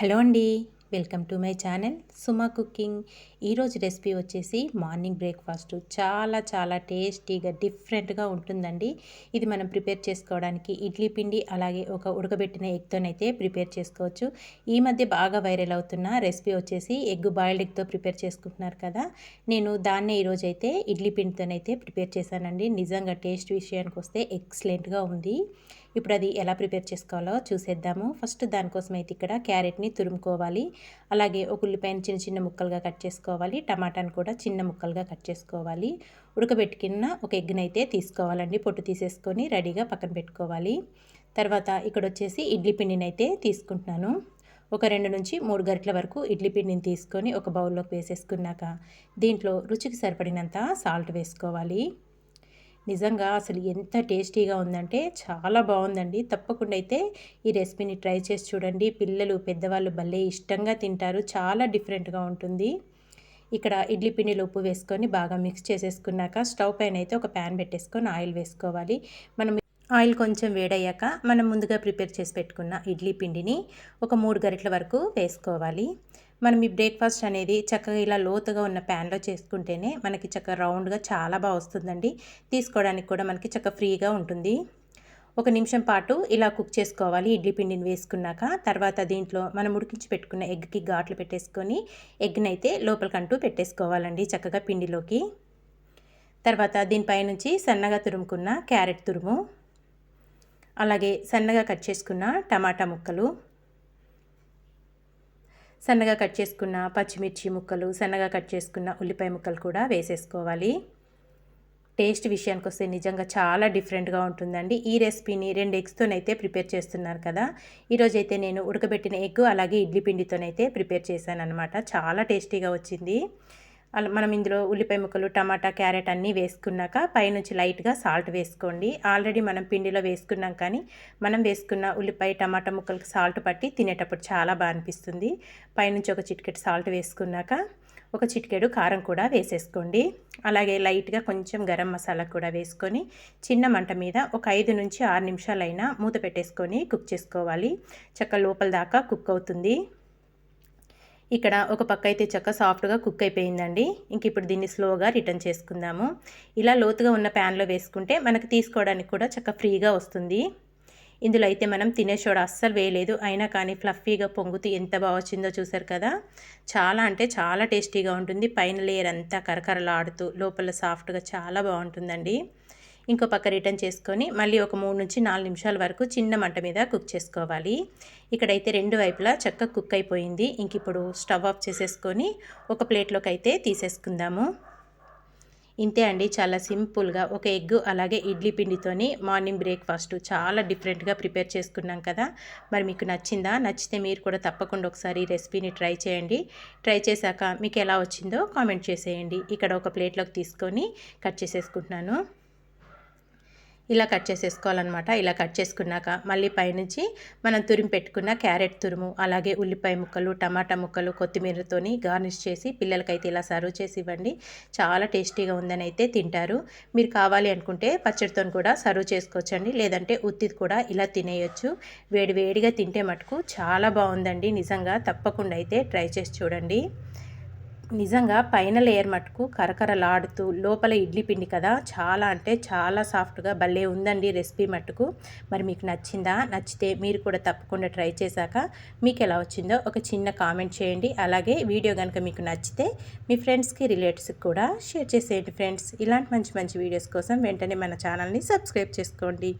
Hello అండి, welcome to my channel Suma cooking. ఈరోజు recipe వచ్చేసి మార్నింగ్ బ్రేక్ఫాస్ట్ చాలా టేస్టీగా డిఫరెంట్గా ఉంటుందండి. ఇది మనం ప్రిపేర్ చేసుకోవడానికి ఇడ్లీ పిండి అలాగే ఒక ఉడకబెట్టిన ఎగ్తోనైతే ప్రిపేర్ చేసుకోవచ్చు. ఈ మధ్య బాగా వైరల్ అవుతున్న రెసిపీ వచ్చేసి బాయిల్డ్ ఎగ్తో ప్రిపేర్ చేసుకుంటున్నారు కదా. నేను దాన్నే ఈరోజు అయితే ఇడ్లీ పిండితోనైతే ప్రిపేర్ చేశానండి. నిజంగా టేస్ట్ విషయానికి వస్తే ఎక్సలెంట్గా ఉంది. ఇప్పుడు అది ఎలా ప్రిపేర్ చేసుకోవాలో చూసేద్దాము. ఫస్ట్ దానికోసం అయితే ఇక్కడ క్యారెట్ని తురుముకోవాలి. అలాగే ఒక ఉల్లిపాయని చిన్న ముక్కలుగా కట్ చేసుకోవాలి. టమాటాని కూడా చిన్న ముక్కలుగా కట్ చేసుకోవాలి. ఉడకబెట్టుకున్న ఒక ఎగ్ని అయితే తీసుకోవాలండి. పొట్టు తీసేసుకొని రెడీగా పక్కన పెట్టుకోవాలి. తర్వాత ఇక్కడ వచ్చేసి ఇడ్లీ పిండిని అయితే తీసుకుంటున్నాను. ఒక 2 నుంచి 3 గరిటెల వరకు ఇడ్లీ పిండిని తీసుకొని ఒక బౌల్లోకి వేసేసుకున్నాక దీంట్లో రుచికి సరిపడినంత సాల్ట్ వేసుకోవాలి. నిజంగా అసలు ఎంత టేస్టీగా ఉందంటే చాలా బాగుందండి. తప్పకుండా అయితే ఈ రెసిపీని ట్రై చేసి చూడండి. పిల్లలు పెద్దవాళ్ళు భలే ఇష్టంగా తింటారు. చాలా డిఫరెంట్గా ఉంటుంది. ఇక్కడ ఇడ్లీ పిండిలో ఉప్పు వేసుకొని బాగా మిక్స్ చేసేసుకున్నాక స్టవ్ పైన అయితే ఒక ప్యాన్ పెట్టేసుకొని ఆయిల్ వేసుకోవాలి. మనం ఆయిల్ కొంచెం వేడయ్యాక మనం ముందుగా ప్రిపేర్ చేసి పెట్టుకున్న ఇడ్లీ పిండిని ఒక 3 గరిటెల వరకు వేసుకోవాలి. మనం ఈ బ్రేక్ఫాస్ట్ అనేది చక్కగా ఇలా లోతుగా ఉన్న ప్యాన్లో చేసుకుంటేనే మనకి చక్కగా రౌండ్గా చాలా బాగా వస్తుందండి. తీసుకోవడానికి కూడా మనకి చక్కగా ఫ్రీగా ఉంటుంది. 1 నిమిషం పాటు ఇలా కుక్ చేసుకోవాలి. ఇడ్లీ పిండిని వేసుకున్నాక తర్వాత దీంట్లో మనం ఉడికించి పెట్టుకున్న ఎగ్కి ఘాట్లు పెట్టేసుకొని ఎగ్ని అయితే లోపలికంటూ పెట్టేసుకోవాలండి చక్కగా పిండిలోకి. తర్వాత దీనిపైనుంచి సన్నగా తురుముకున్న క్యారెట్ తురుము, అలాగే సన్నగా కట్ చేసుకున్న టమాటా ముక్కలు, సన్నగా కట్ చేసుకున్న పచ్చిమిర్చి ముక్కలు, సన్నగా కట్ చేసుకున్న ఉల్లిపాయ ముక్కలు కూడా వేసేసుకోవాలి. టేస్ట్ విషయానికి వస్తే నిజంగా చాలా డిఫరెంట్గా ఉంటుందండి. ఈ రెసిపీని 2 ఎగ్స్తోనైతే ప్రిపేర్ చేస్తున్నారు కదా. ఈరోజైతే నేను ఉడకబెట్టిన ఎగ్ అలాగే ఇడ్లీ పిండితోనైతే ప్రిపేర్ చేశాను అనమాట. చాలా టేస్టీగా వచ్చింది. అలా మనం ఇందులో ఉల్లిపాయ ముక్కలు, టమాటా, క్యారెట్ అన్నీ వేసుకున్నాక పైనుంచి లైట్గా సాల్ట్ వేసుకోండి. ఆల్రెడీ మనం పిండిలో వేసుకున్నాం కానీ మనం వేసుకున్న ఉల్లిపాయ టమాటా ముక్కలకి సాల్ట్ పట్టి తినేటప్పుడు చాలా బాగా అనిపిస్తుంది. పైనుంచి ఒక చిటికెడు సాల్ట్ వేసుకున్నాక ఒక చిటికెడు కారం కూడా వేసేసుకోండి. అలాగే లైట్గా కొంచెం గరం మసాలా కూడా వేసుకొని చిన్న మంట మీద ఒక 5 నుంచి 6 నిమిషాలైనా మూత పెట్టేసుకొని కుక్ చేసుకోవాలి. చక్క లోపల దాకా కుక్ అవుతుంది. ఇక్కడ ఒక పక్క అయితే చక్క సాఫ్ట్గా కుక్ అయిపోయిందండి. ఇంక ఇప్పుడు దీన్ని స్లోగా రిటర్న్ చేసుకుందాము. ఇలా లోతుగా ఉన్న ప్యాన్లో వేసుకుంటే మనకు తీసుకోవడానికి కూడా చక్క ఫ్రీగా వస్తుంది. ఇందులో అయితే మనం తినే సోడా అస్సలు వేయలేదు. అయినా కానీ ఫ్లఫీగా పొంగుతూ ఎంత బాగా వచ్చిందో చూసారు కదా. చాలా అంటే చాలా టేస్టీగా ఉంటుంది. పైన లేయర్ అంతా కరకరలాడుతూ లోపల సాఫ్ట్గా చాలా బాగుంటుందండి. ఇంకో పక్క రిటర్న్ చేసుకొని మళ్ళీ ఒక 3 నుంచి 4 నిమిషాల వరకు చిన్న మంట మీద కుక్ చేసుకోవాలి. ఇక్కడైతే 2 వైపులా చక్కగా కుక్ అయిపోయింది. ఇంక ఇప్పుడు స్టవ్ ఆఫ్ చేసేసుకొని ఒక ప్లేట్లోకి అయితే తీసేసుకుందాము. ఇంతే అండి, చాలా సింపుల్గా ఒక ఎగ్ అలాగే ఇడ్లీ పిండితోని మార్నింగ్ బ్రేక్ఫాస్ట్ చాలా డిఫరెంట్గా ప్రిపేర్ చేసుకున్నాం కదా. మరి మీకు నచ్చిందా? నచ్చితే మీరు కూడా తప్పకుండా ఒకసారి ఈ రెసిపీని ట్రై చేయండి. ట్రై చేశాక మీకు ఎలా వచ్చిందో కామెంట్ చేసేయండి. ఇక్కడ ఒక ప్లేట్లోకి తీసుకొని కట్ చేసేసుకుంటున్నాను. ఇలా కట్ చేసేసుకోవాలన్నమాట. ఇలా కట్ చేసుకున్నాక మళ్ళీ పైనుంచి మనం తురిమి పెట్టుకున్న క్యారెట్ తురుము, అలాగే ఉల్లిపాయ ముక్కలు, టమాటా ముక్కలు, కొత్తిమీరతోని గార్నిష్ చేసి పిల్లలకైతే ఇలా సర్వ్ చేసి ఇవ్వండి. చాలా టేస్టీగా ఉందని అయితే తింటారు. మీరు కావాలి అనుకుంటే పచ్చడితో కూడా సర్వ్ చేసుకోవచ్చండి. లేదంటే ఉత్తిది కూడా ఇలా తినేయొచ్చు. వేడివేడిగా తింటే మటుకు చాలా బాగుందండి. నిజంగా తప్పకుండా అయితే ట్రై చేసి చూడండి. నిజంగా పైన లేయర్ మటుకు కరకరలాడుతూ లోపల ఇడ్లీ పిండి కదా, చాలా అంటే చాలా సాఫ్ట్గా భలే ఉందండి రెసిపీ మటుకు. మరి మీకు నచ్చిందా? నచ్చితే మీరు కూడా తప్పకుండా ట్రై చేశాక మీకు ఎలా వచ్చిందో ఒక చిన్న కామెంట్ చేయండి. అలాగే వీడియో కనుక మీకు నచ్చితే మీ ఫ్రెండ్స్కి, రిలేటివ్స్కి కూడా షేర్ చేసేయండి ఫ్రెండ్స్. ఇలాంటి మంచి వీడియోస్ కోసం వెంటనే మన ఛానల్ని సబ్స్క్రైబ్ చేసుకోండి.